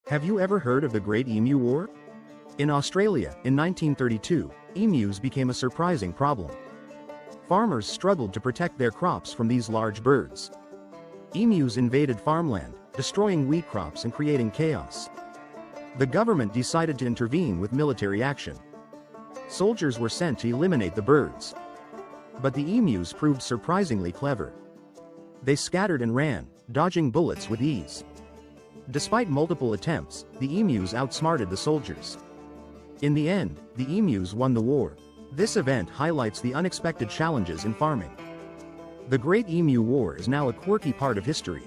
Have you ever heard of the Great Emu War? In Australia, in 1932, emus became a surprising problem. Farmers struggled to protect their crops from these large birds. Emus invaded farmland, destroying wheat crops and creating chaos. The government decided to intervene with military action. Soldiers were sent to eliminate the birds. But the emus proved surprisingly clever. They scattered and ran, dodging bullets with ease. Despite multiple attempts, the emus outsmarted the soldiers. In the end, the emus won the war. This event highlights the unexpected challenges in farming. The Great Emu War is now a quirky part of history.